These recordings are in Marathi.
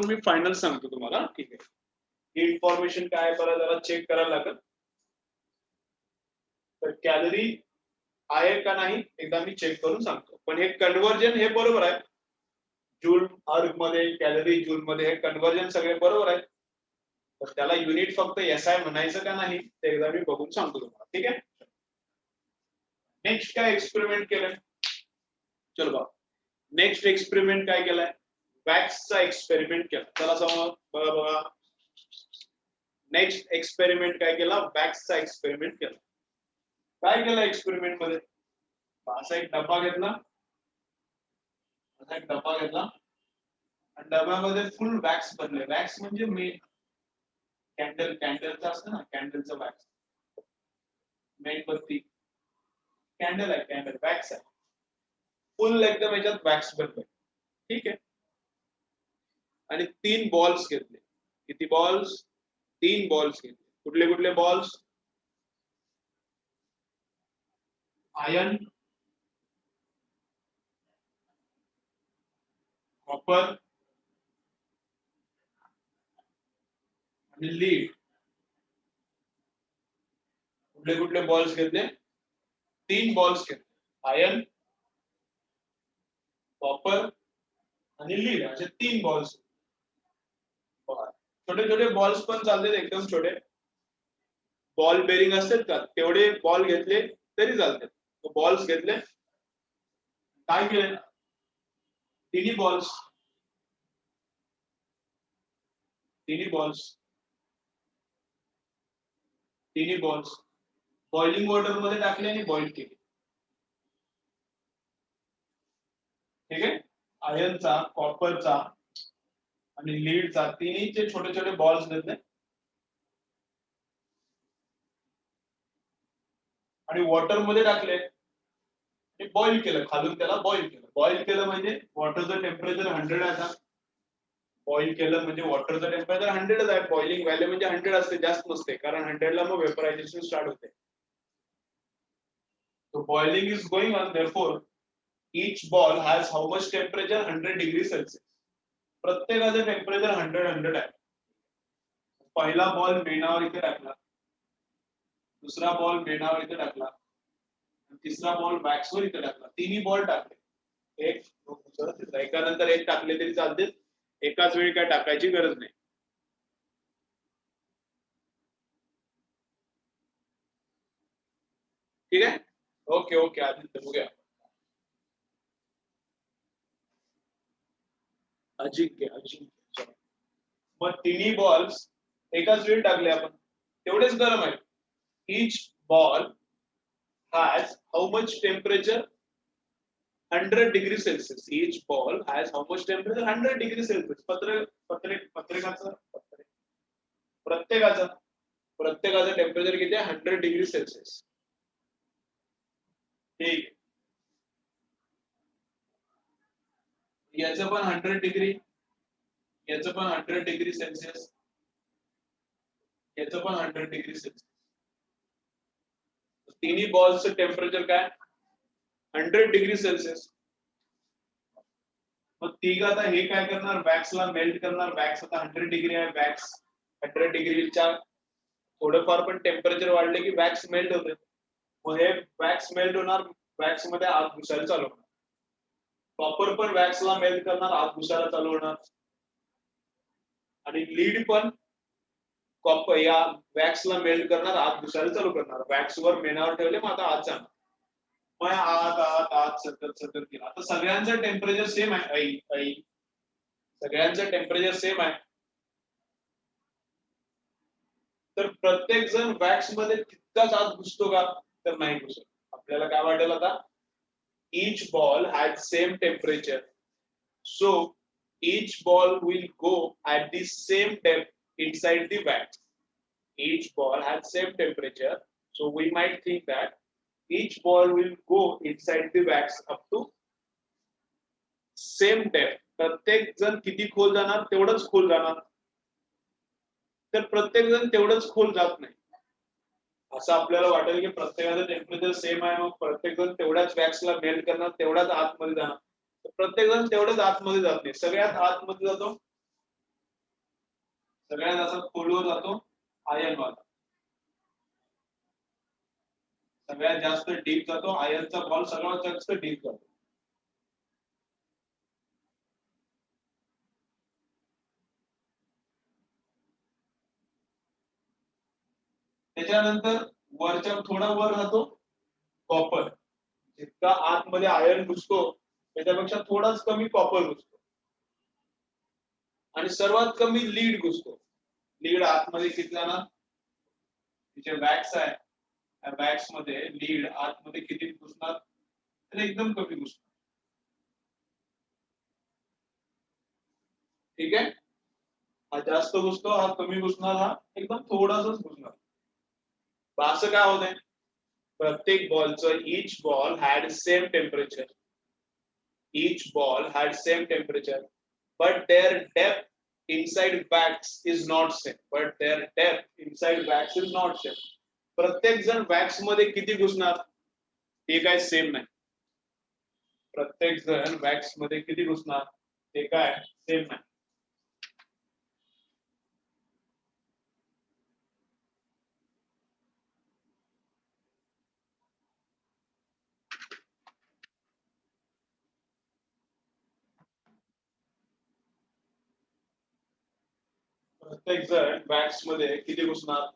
मी फायनल सांगतो तुम्हाला. ठीक आहे, ही इन्फॉर्मेशन काय बरं जरा चेक करायला लागेल. तर कॅलरी आहे का नाही एकदा मी चेक करून सांगतो. पण हे कन्व्हर्जन हे बरोबर आहे, जूल अर्ग मध्ये कॅलरी जूल मध्ये हे कन्व्हर्जन सगळे बरोबर आहे. तर त्याला युनिट फक्त SI म्हणायचं का नाही ते एकदा मी बघून सांगतो तुम्हाला. ठीक आहे, नेक्स्ट काय एक्सपेरिमेंट केलंय, चलो बघा. नेक्स्ट एक्सपेरिमेंट काय केलाय, वॅक्सचा एक्सपेरिमेंट केला. चला समोर बघा बघा. नेक्स्ट एक्सपेरिमेंट काय केला, वॅक्सचा एक्सपेरिमेंट केला. काय केलं एक्सपेरिमेंट मध्ये, असा एक डब्बा घेतला, असा एक डब्बा घेतला आणि डब्यामध्ये फुल वॅक्स भरले. वॅक्स म्हणजे मेन कॅन्डलचं असतं ना, कॅन्डलचं वॅक्स, मेणबत्ती कॅन्डल आहे, कॅन्डल वॅक्स आहे, फुल एकदम याच्यात वॅक्स भरले. ठीक आहे, आणि 3 बॉल्स घेतले. किती बॉल्स, 3 बॉल्स घेतले. कुठले कुठले बॉल्स, आयर्न, कॉपर आणि लीड. कुठले कुठले बॉल्स घेतले, 3 बॉल्स घेतले. आयर्न, कॉपर आणि लीड असे 3 बॉल्स. छोटे छोटे बॉल्स पण चालतात, एकदम छोटे बॉल बेरिंग असतात का तेवढे बॉल घेतले तरी चालतात. बॉल्स घेतले, काय केले, तिन्ही बॉल्स बॉइलिंग वॉटर मध्ये टाकले आणि बॉइल केले. ठीक आहे, आयर्नचा, कॉपरचा आणि लीडचा तिन्हीचे छोटे छोटे बॉल्स घेतले आणि वॉटर मध्ये टाकले आणि बॉइल केलं. खालून त्याला बॉइल केलं. बॉइल केलं म्हणजे वॉटरचं टेम्परेचर 100 आहे. बॉइल केलं म्हणजे वॉटरचं टेम्परेचर 100 आहे. बॉइलिंग व्हॅल्यू म्हणजे 100 असते, जास्त नसते, कारण 100 ला मग वेपरायझेशन स्टार्ट होते. So boiling is going on, therefore each ball has how much temperature, 100 degrees Celsius. प्रत्येकाचं टेम्परेचर 100 आहे. पहिला बॉल मेणावर इथे टाकला, दुसरा बॉल मेणावर इथे टाकला, तिसरा बॉल वॅक्सवर इथे टाकला. तिन्ही बॉल टाकले, एक एकानंतर एक टाकले तरी चालते, एकाच वेळी काय टाकायची गरज नाही. ठीक आहे, ओके ओके आदित्य बघूया. अजिंक्य मग तिन्ही बॉल्स एकाच वेळी टाकले आपण, तेवढेच गरम आहे. each ball has how much temperature, 100 degrees Celsius. Each ball has how much temperature, 100 degrees Celsius. प्रत्येकाचं टेम्परेचर किती आहे, 100 डिग्री सेल्सिअस. ठीक, याचं पण 100 डिग्री, याचं पण 100 डिग्री सेल्सिअस, याचं पण 100 डिग्री सेल्सिअस. तिन्ही बॉल्सचं टेम्परेचर काय, 100 डिग्री सेल्सिअस. मग तिघ आता हे काय करणार, वॅक्सला मेल्ट करणार. वॅक्स आता 100 डिग्री आहे, वॅक्स 100 डिग्रीच्या थोडंफार पण टेम्परेचर वाढले की वॅक्स मेल्ट होते. मग हे वॅक्स मेल्ट होणार, वॅक्स मध्ये आग घुसायला चालू होणार. कॉपर पण वॅक्सला मेल्ट करणार, आग घुसायला चालू होणार. आणि लीड पण कॉपर या वॅक्सला मेल्ट करणार, आग घुसायला चालू करणार. वॅक्सवर मेणावर ठेवले, मग आता आत जाणार. मग आत सतत केला. आता सगळ्यांचं टेम्परेचर सेम आहे, सगळ्यांचं टेम्परेचर सेम आहे. तर प्रत्येक जण वॅक्स मध्ये तितकाच आत घुसतो का, तर नाही घुसत. आपल्याला काय वाटेल आता, each ball had same temperature, so each ball will go at the same depth inside the wax. Each ball had same temperature, so we might think that each ball will go inside the wax up to same depth. प्रत्येक जण किती खोल जाणार, तेवढंच खोल जाणार. तर प्रत्येक जण तेवढंच खोल जात नाही. असं आपल्याला वाटेल की प्रत्येकाचं टेम्परेचर सेम आहे, मग प्रत्येक जण तेवढ्याच वॅक्सला मेल्ट करणार, तेवढ्याच आतमध्ये जाणार. प्रत्येक जण तेवढंच आतमध्ये जात नाही. सगळ्यात आतमध्ये जातो सगळ्यात असा खोलवर जातो आयन वाला, सगळ्यात जास्त डीप जातो आयनचा बॉल, सर्वात जास्त डीप जातो. त्याच्यानंतर वरच्या थोडा वर राहतो कॉपर, जितका आतमध्ये आयर्न घुसतो त्याच्यापेक्षा थोडाच कमी कॉपर घुसतो, आणि सर्वात कमी लीड घुसतो. लीड आतमध्ये किती जाणार, तिचे वॅक्स आहे, त्या वॅक्स मध्ये लीड आतमध्ये किती घुसणार, तर एकदम कमी घुसणार. ठीक आहे, हा जास्त घुसतो, हा कमी घुसणार, हा एकदम थोडासाच घुसणार. असं काय होतंय, प्रत्येक बॉलचं each ball had same temperature, each ball had same temperature, but their depth inside wax is not same, but their depth inside wax is not same. प्रत्येक जण वॅक्स मध्ये किती घुसणार हे काय सेम नाही, प्रत्येक जण वॅक्स मध्ये किती घुसणार हे काय सेम नाही. प्रत्येक जण वॅक्स मध्ये किती घुसणार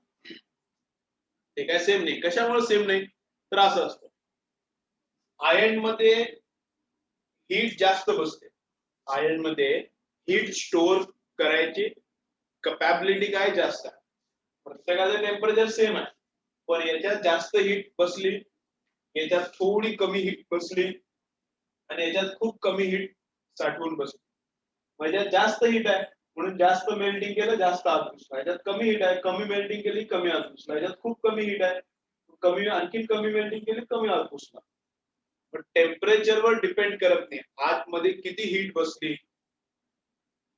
ते काय सेम नाही. कशामुळे सेम नाही, तर असं असतं, आयर्न मध्ये हीट जास्त बसते, आयर्न मध्ये हीट स्टोअर करायची कॅपॅबिलिटी काय जास्त आहे. प्रत्येकाचं टेम्परेचर सेम आहे, पण याच्यात जास्त हीट बसली, याच्यात थोडी कमी हीट बसली, आणि याच्यात खूप कमी हीट साठवून बसली. म्हणजे जास्त हीट आहे म्हणून जास्त मेल्टिंग केलं, जास्त आत घुसला. याच्यात कमी हीट आहे, कमी मेल्टिंग केली, कमी आत घुसला. याच्यात खूप कमी हीट आहे, कमी आणखी कमी मेल्टिंग केली, कमी आत घुसला. पण टेम्परेचरवर डिपेंड करत नाही आतमध्ये किती हीट बसली,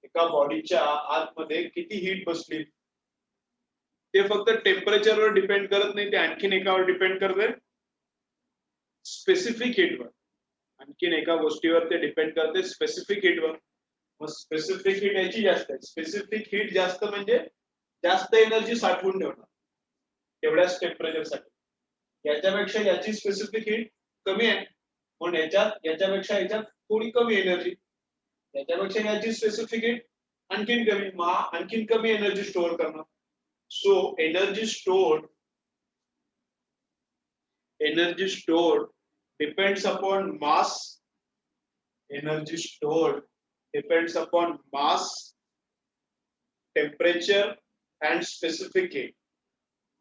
एका बॉडीच्या आतमध्ये किती हीट बसली ते फक्त टेम्परेचरवर डिपेंड करत नाही, ते आणखीन एकावर डिपेंड करते, स्पेसिफिक हीटवर. आणखीन एका गोष्टीवर ते डिपेंड करते, स्पेसिफिक हीटवर. मग स्पेसिफिक हीट याची जास्त आहे, स्पेसिफिक हीट जास्त म्हणजे जास्त एनर्जी साठवून ठेवणार तेवढ्याच टेम्परेचरसाठी. याच्यापेक्षा याची स्पेसिफिक हीट कमी आहे म्हणून याच्यापेक्षा याच्यात थोडी कमी एनर्जी, याच्यापेक्षा याची स्पेसिफिक हीट आणखीन कमी, मग आणखीन कमी एनर्जी स्टोअर करणार. So energy stored depends upon mass, energy stored depends upon mass, temperature and specific heat.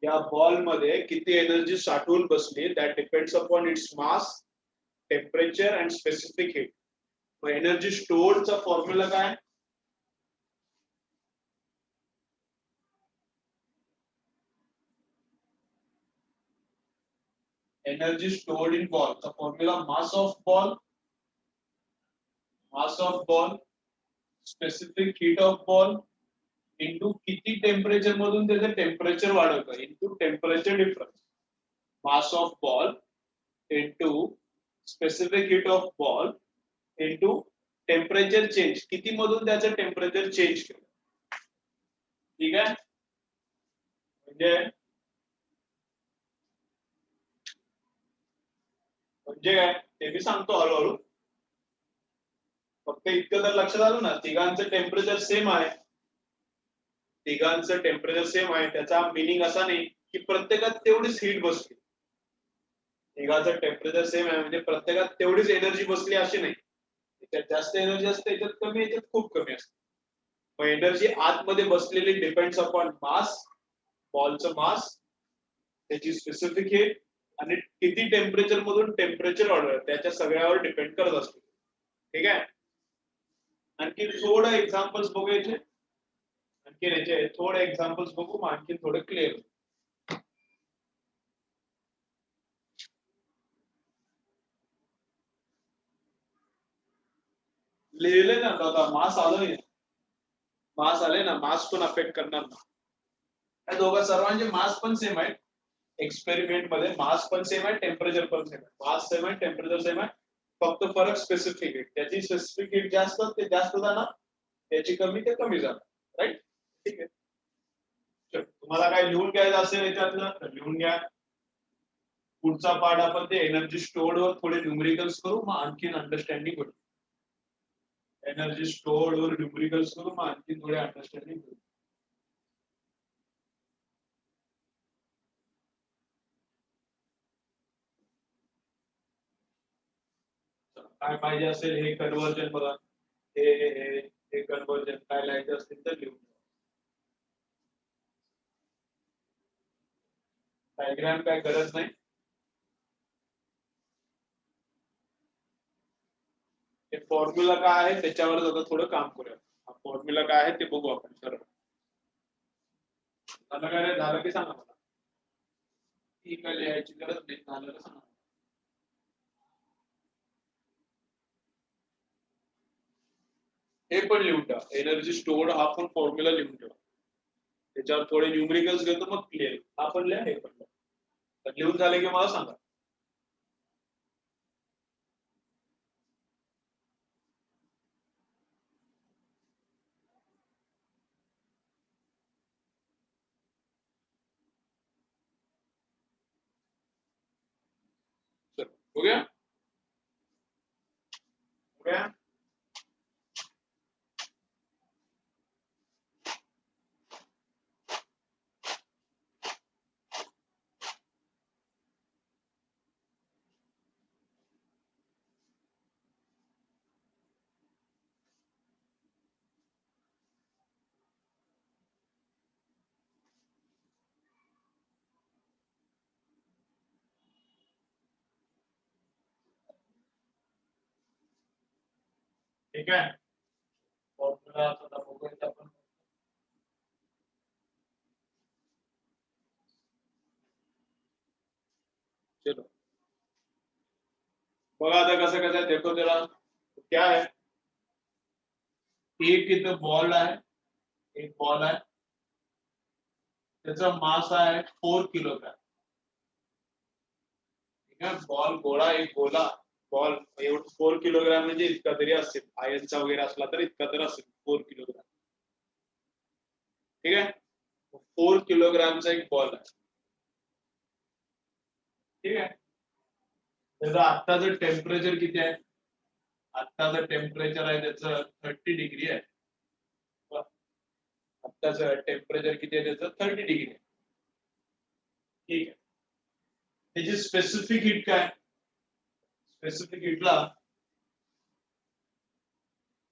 या बॉल मध्ये किती एनर्जी साठवून बसली that depends upon its mass, temperature and specific heat. मग एनर्जी स्टोअर्ड चा फॉर्म्युला काय, energy stored in ball चा formula mass of ball specific heat of ball into किती टेम्परेचर मधून त्याचं टेम्परेचर वाढवतं into temperature difference. Mass of ball into specific heat of ball into temperature change, किती मधून त्याचं टेम्परेचर चेंज केलं. ठीक आहे, म्हणजे काय ते मी सांगतो हळूहळू, फक्त इतकं तर लक्षात आलं ना, तिघांचं टेम्परेचर सेम आहे, तिघांचं टेम्परेचर सेम आहे, त्याचा मिनिंग असा नाही की प्रत्येकात तेवढीच हीट बसली. तिघांचं टेम्परेचर सेम आहे म्हणजे प्रत्येकात तेवढीच एनर्जी बसली अशी नाही, त्याच्यात जास्त एनर्जी असते, याच्यात कमी, याच्यात खूप कमी असते. मग एनर्जी आतमध्ये बसलेली डिपेंड्स अपॉन मास, बॉलचं मास, त्याची स्पेसिफिक हीट आणि किती टेम्परेचर मधून टेम्परेचर ऑर्डर त्याच्या सगळ्यावर डिपेंड करत असते. ठीक आहे, आणखी थोडं एक्झाम्पल्स बघायचे, आणखी याचे थोडे एक्झाम्पल्स बघू, मग आणखी थोडं क्लिअर. लिहिले ना दादा, मास आलं, मास आले ना, मास पण अफेक्ट करणार ना. या दोघा सर्वांचे मास पण सेम आहे, एक्सपेरिमेंट मध्ये मास पण सेम आहे, टेम्परेचर पण सेम आहे, मास सेम आहे, टेम्परेचर सेम आहे, फक्त फरक स्पेसिफिक हीट, त्याची स्पेसिफिक हीट जास्त ते जास्त जाणार, त्याची कमी ते कमी जाणार. राईट, ठीक आहे. तुम्हाला काय लिहून घ्यायचं असेल याच्यातलं तर लिहून घ्या. पुढचा पार्ट आपण ते एनर्जी स्टोर्ड वर थोडे न्यूमरिकल्स करू, मग आणखीन अंडरस्टँडिंग होईल. एनर्जी स्टोर्ड वर न्यूमरिकल्स करू, मग आणखीन थोडे अंडरस्टँडिंग होईल. काय पाहिजे असेल हे कन्वर्जन बघा, हे कन्वर्जन काय लिहायचं असेल तर लिहून. डायग्राम काय गरज नाही. हे फॉर्म्युला काय आहे त्याच्यावर आता थोडं काम करूया. हा फॉर्म्युला काय आहे ते बघू आपण सरळ. आता काय झालं की सांगा मला. ही काय लिहायची गरज नाही, झालं का सांगा. हे पण लिहून ठेवा, एनर्जी स्टोर्ड हा पण फॉर्म्युला लिहून ठेवा. त्याच्यावर थोडे न्यूमरिकल्स घेतो मग क्लिअर. हा पण लिहा, हे पण लिहा. तर लिहून झाले की मला सांगा. चलो हो गया, हो गया. ठीक आहे. फॉर्म्युला आता बघूया आपण. चलो बघा आता कसं कसं आहे, देखो जरा क्या है. एक इथं बॉल आहे, एक बॉल आहे, त्याचा मास आहे 4 किलोग्राम. ठीक आहे, बॉल गोळा, एक गोला बॉल एवढं 4 किलोग्राम म्हणजे इतका तरी असेल, आयनचा वगैरे असला तर इतका तर असेल 4 किलोग्राम. ठीक आहे, 4 किलोग्रामचा एक बॉल आहे. ठीक आहे, त्याचं आत्ताचं टेम्परेचर किती आहे. आत्ताचं टेम्परेचर आहे त्याचं 30 डिग्री आहे. आत्ताचं टेम्परेचर किती आहे त्याचं 30 डिग्री आहे. ठीक आहे, त्याची स्पेसिफिक हीट काय. स्पेसिफिक हीटला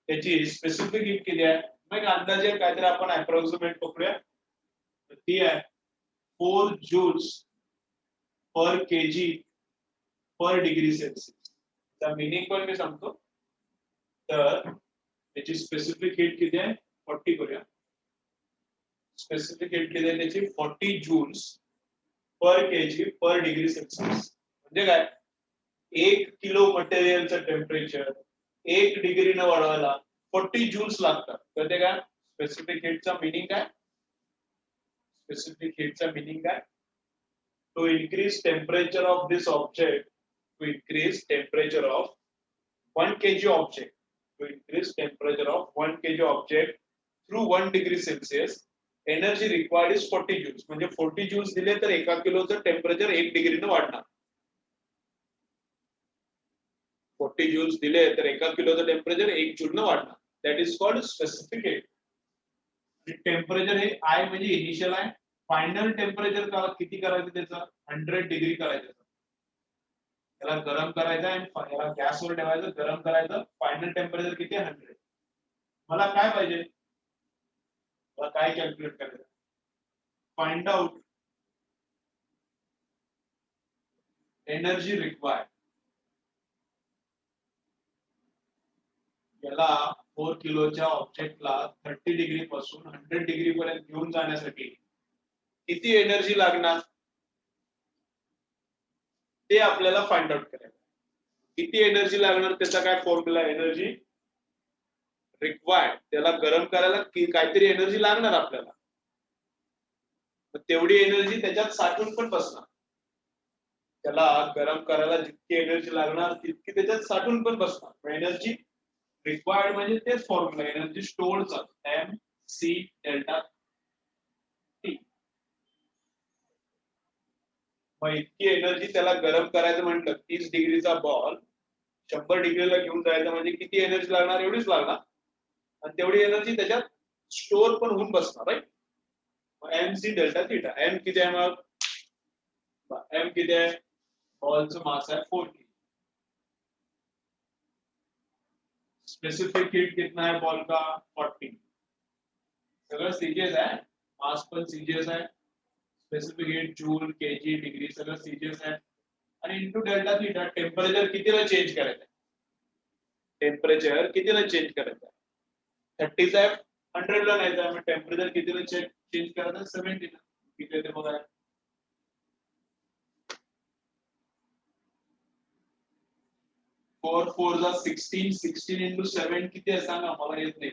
त्याची स्पेसिफिक हीट किती आहे मग अंदाजे काहीतरी आपण अप्रॉक्सिमेट पकडूया. ती आहे 4 जूल्स पर केजी पर डिग्री सेल्सिअस. त्या मिनिंग पण मी सांगतो. तर त्याची स्पेसिफिक हीट किती आहे 40 करूया. स्पेसिफिक हीट किती आहे त्याची 40 जूल्स पर केजी पर डिग्री सेल्सिअस. म्हणजे काय, 1 किलो मटेरियलचं टेम्परेचर 1 डिग्रीनं वाढवायला 40 जूल्स लागतात. तर ते काय स्पेसिफिक हीटचा मिनिंग काय. स्पेसिफिक हीटचा मिनिंग काय, to increase temperature of this object, to increase temperature of 1 kg object, to increase temperature of 1 kg object through 1 degree Celsius, energy required is 40 joules. म्हणजे 40 जूल्स दिले तर 1 किलोचं टेम्परेचर 1 डिग्रीनं वाढणार. 40 जूल्स दिले तर 1 किलोचं टेम्परेचर 1 जूलनं वाढणार. That is called specific heat. Temperature हे आय म्हणजे इनिशियल आहे. फायनल टेम्परेचर किती करायचं त्याचं 100 डिग्री करायचं. त्याला गरम करायचं आणि याला गॅसवर ठेवायचं, गरम करायचं. फायनल टेम्परेचर किती 100. मला काय पाहिजे, मला काय कॅल्क्युलेट करायचं. Find out energy required. याला 4 किलोच्या ऑब्जेक्टला 30 डिग्री पासून 100 डिग्री पर्यंत घेऊन जाण्यासाठी किती एनर्जी लागणार ते आपल्याला फाइंड आउट करायचं. किती एनर्जी लागणार त्याचा काय फॉर्म्युला. एनर्जी रिक्वायर्ड, त्याला गरम करायला काहीतरी एनर्जी लागणार आपल्याला. तेवढी एनर्जी त्याच्यात साठून पण बसणार. त्याला गरम करायला जितकी एनर्जी लागणार तितकी त्याच्यात साठून पण बसणार. एनर्जी रिक्वायर्ड म्हणजे तेच फॉर्म्युला एनर्जी स्टोअरचा, एम सी डेल्टा टी. मग इतकी एनर्जी त्याला गरम करायचं म्हटलं 30 डिग्रीचा बॉल 100 डिग्रीला घेऊन जायचं म्हणजे किती एनर्जी लागणार एवढीच लागणार आणि तेवढी एनर्जी त्याच्यात स्टोअर पण होऊन बसणार right M C delta theta M किती आहे मग एम किती आहे बॉलचं मास आहे 4 kg स्पेसिफिक हीट कितना है बॉल का 40 सगळं सीजीएस आहे मास पण सीजीएस आहे specific heat joule KG degree सगळं सीजीएस आहे आणि इनटू डेल्टा थीटा टेम्परेचर कितीला चेंज करायचं टेम्परेचर कितीला चेंज करायचं 30 चा 100 ला नाही जाय मग टेम्परेचर कितीला चेंज करायचं 70 ला किती ते बघा 4 4 जा 16 16 into 7 किती आहे सांगा मला येत नाही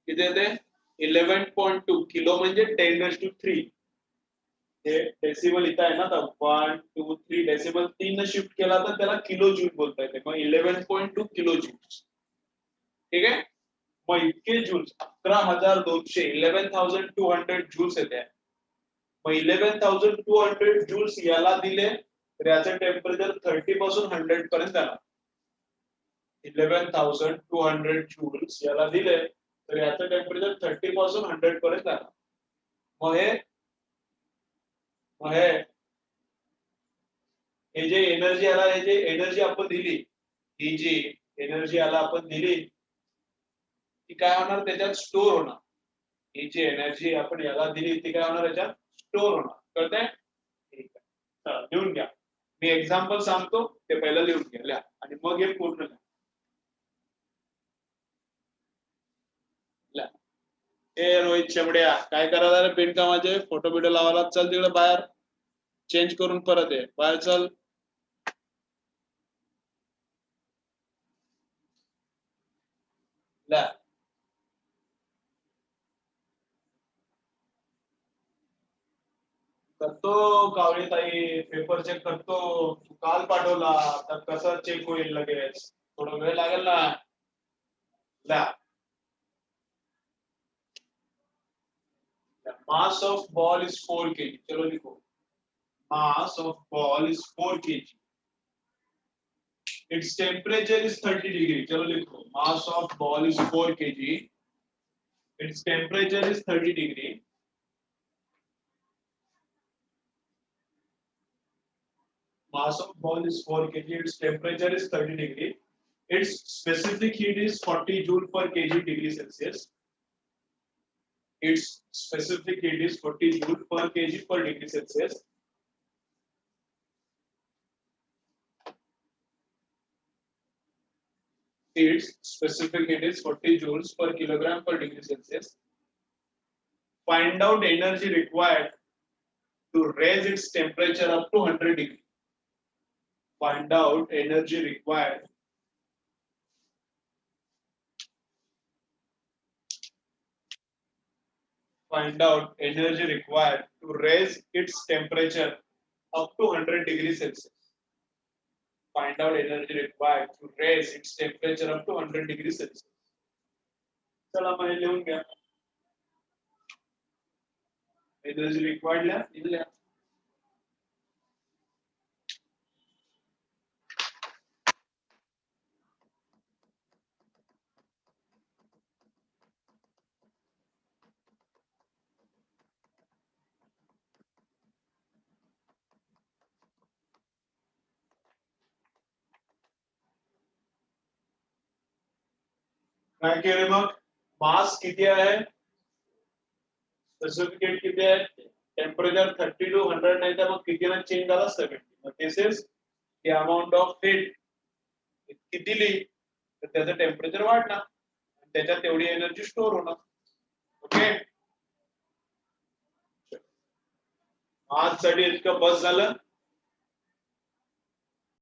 किती येते 11.2 किलो म्हणजे 10⁻³ हे डेसिबल इथं आहे ना तर 1 2 3 डेसिबल 3 ने शिफ्ट केला तर त्याला किलो जूल बोलता येते मग 11.2 किलो जूल्स ठीक आहे मग इतके जूल्स 11,200 11,200 जूल्स येते मग 11,200 जूल्स याला दिले तर याचं टेम्परेचर 30 पासून 100 पर्यंत आला 11,200 जूल्स याला दिले तर याचं टेम्परेचर 30 पासून 100 पर्यंत आला मग हे जे एनर्जी आला हे जे एनर्जी आपण दिली ही जी एनर्जी आला आपण दिली ती काय होणार त्याच्यात स्टोर होणार ही जी एनर्जी आपण याला दिली ती काय होणार याच्यात स्टोर होणार कळतंय ठीक आहे चला लिहून घ्या मी एक्झाम्पल सांगतो ते पहिलं लिहून घ्या आणि मग हे पूर्ण करा ए रोहित शेमड्या काय करायला रे बिनकामाचे फोटो बिटो लावायला चल तिकडे बाहेर चेंज करून परत ये बाहेर चल ला करतो कावळी ताई पेपर चेक करतो काल पाठवला तर कसं चेक होईल लगेच थोडा वेळ लागेल ना ला mass of ball is 4 kg चलो लिखो mass of ball is 4 kg its temperature is 30 degree चलो लिखो mass of ball is 4 kg its temperature is 30 degree mass of ball is 4 kg its temperature is 30 degree its specific heat is 40 joule per kg degree celsius its specific heat is 40 joule per kg per degree celsius its specific heat is 40 joules per kilogram per degree celsius find out energy required to raise its temperature up to 100 degree find out energy required find out energy required to raise its temperature up to 100 degrees Celsius. Find out energy required to raise its temperature up to 100 degrees Celsius. चला मैं लिहून घ्या energy required लिहा काय केलं मग मास किती आहे स्पेसिफिक हीट किती आहे टेम्परेचर 30 to 100 नाही तर मग कितीला चेंज झाला 70 मग this is the amount of heat इतकी दिली तर त्याचं टेम्परेचर वाढणार त्याच्यात तेवढी एनर्जी स्टोर होणार ओके आज साठी इतकं बस झालं